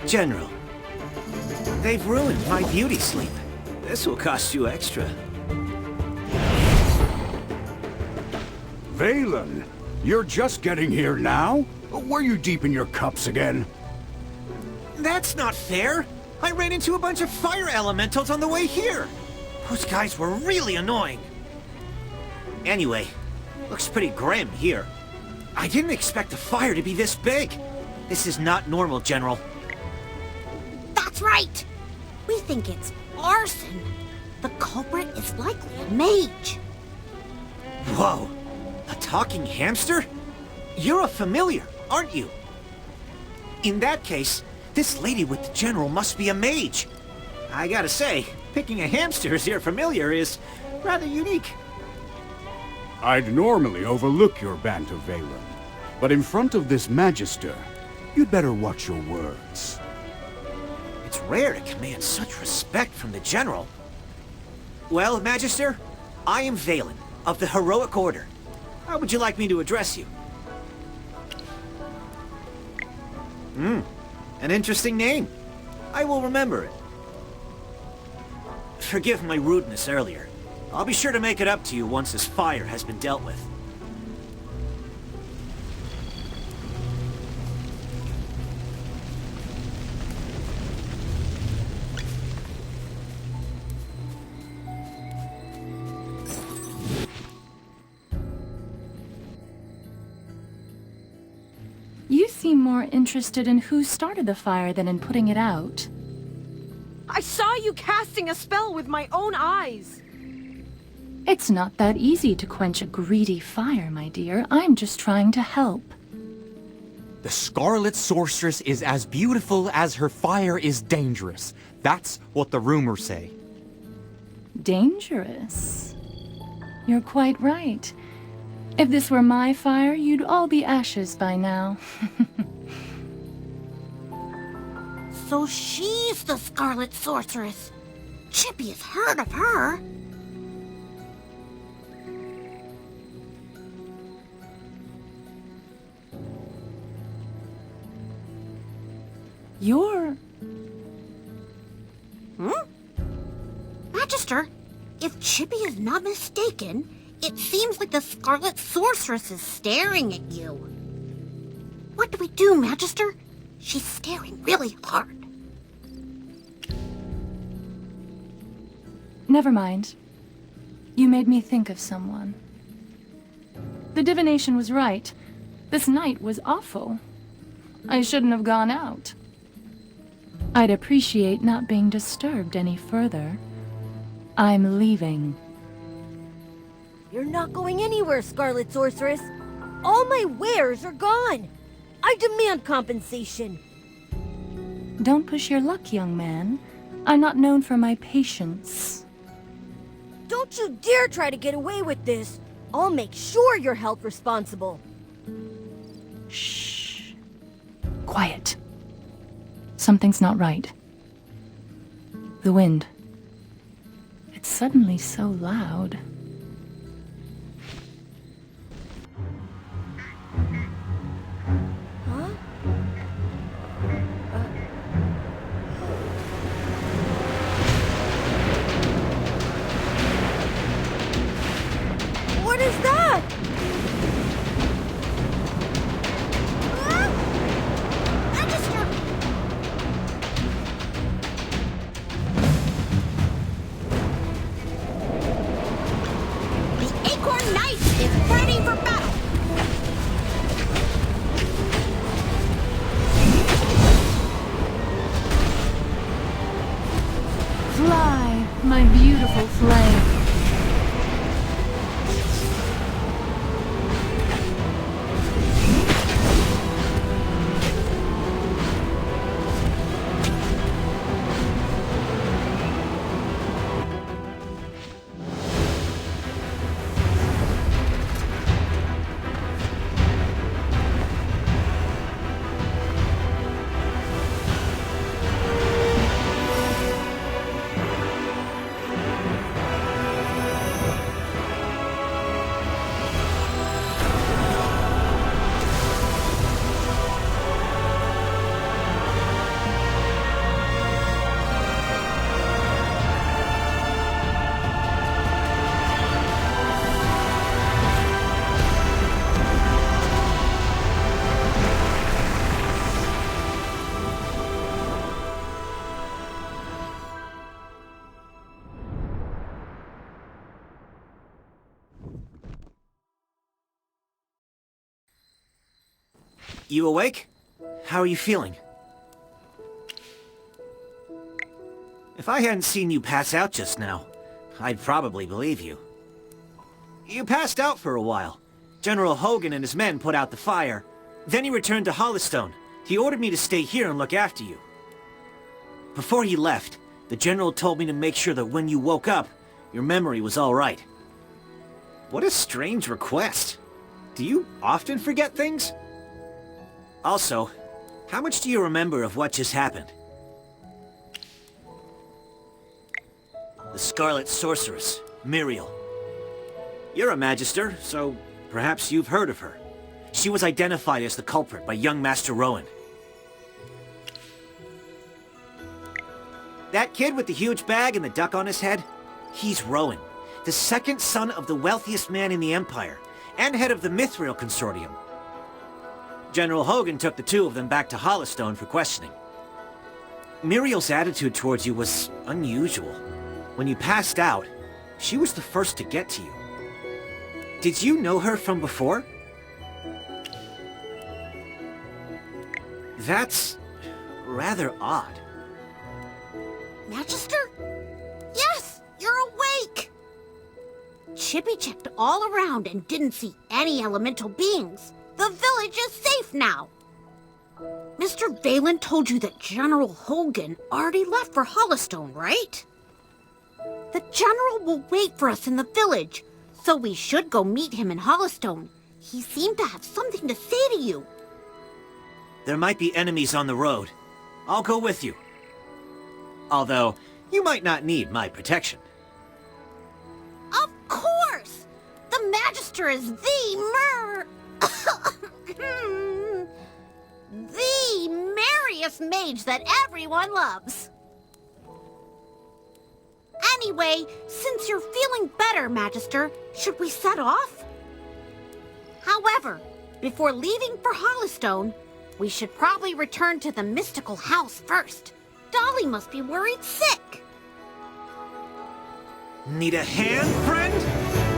General, they've ruined my beauty sleep. This will cost you extra. Valen, you're just getting here now? Were you deep in your cups again? That's not fair! I ran into a bunch of fire elementals on the way here! Those guys were really annoying. Anyway, looks pretty grim here. I didn't expect the fire to be this big. This is not normal, General. That's right! We think it's arson. The culprit is likely a mage. Whoa! A talking hamster? You're a familiar, aren't you? In that case, this lady with the General must be a mage. I gotta say, picking a hamster as your familiar is rather unique. I'd normally overlook your banter, Valen. But in front of this Magister, you'd better watch your words. It's rare to command such respect from the General. Well, Magister, I am Valen, of the Heroic Order. How would you like me to address you? An interesting name. I will remember it. Forgive my rudeness earlier. I'll be sure to make it up to you once this fire has been dealt with. You seem more interested in who started the fire than in putting it out. I saw you casting a spell with my own eyes. It's not that easy to quench a greedy fire, my dear. I'm just trying to help. The Scarlet Sorceress is as beautiful as her fire is dangerous. That's what the rumors say. Dangerous? You're quite right. If this were my fire, you'd all be ashes by now. So she's the Scarlet Sorceress. Chippy has heard of her. You're... Magister, if Chippy is not mistaken, it seems like the Scarlet Sorceress is staring at you. What do we do, Magister? She's staring really hard. Never mind. You made me think of someone. The divination was right. This night was awful. I shouldn't have gone out. I'd appreciate not being disturbed any further. I'm leaving. You're not going anywhere, Scarlet Sorceress. All my wares are gone. I demand compensation. Don't push your luck, young man. I'm not known for my patience. Don't you dare try to get away with this. I'll make sure you're held responsible. Shh. Quiet. Something's not right. The wind. It's suddenly so loud. What is that? Magister! The Acorn Knight is ready for battle! Fly, my beautiful flame. You awake? How are you feeling? If I hadn't seen you pass out just now, I'd probably believe you. You passed out for a while. General Hogan and his men put out the fire. Then he returned to Hollystone. He ordered me to stay here and look after you. Before he left, the General told me to make sure that when you woke up, your memory was all right. What a strange request. Do you often forget things? Also, how much do you remember of what just happened? The Scarlet Sorceress, Muriel. You're a Magister, so perhaps you've heard of her. She was identified as the culprit by young Master Rowan. That kid with the huge bag and the duck on his head? He's Rowan, the second son of the wealthiest man in the Empire, and head of the Mithril Consortium. General Hogan took the two of them back to Hollystone for questioning. Muriel's attitude towards you was unusual. When you passed out, she was the first to get to you. Did you know her from before? That's rather odd. Magister? Yes, you're awake! Chippy checked all around and didn't see any elemental beings. The village is safe now. Mr. Valen told you that General Hogan already left for Hollystone, right? The General will wait for us in the village, so we should go meet him in Hollystone. He seemed to have something to say to you. There might be enemies on the road. I'll go with you. Although, you might not need my protection. Of course! The Magister is the merriest mage that everyone loves. Anyway, since you're feeling better, Magister, should we set off? However, before leaving for Hollystone, we should probably return to the mystical house first. Dolly must be worried sick. Need a hand, friend?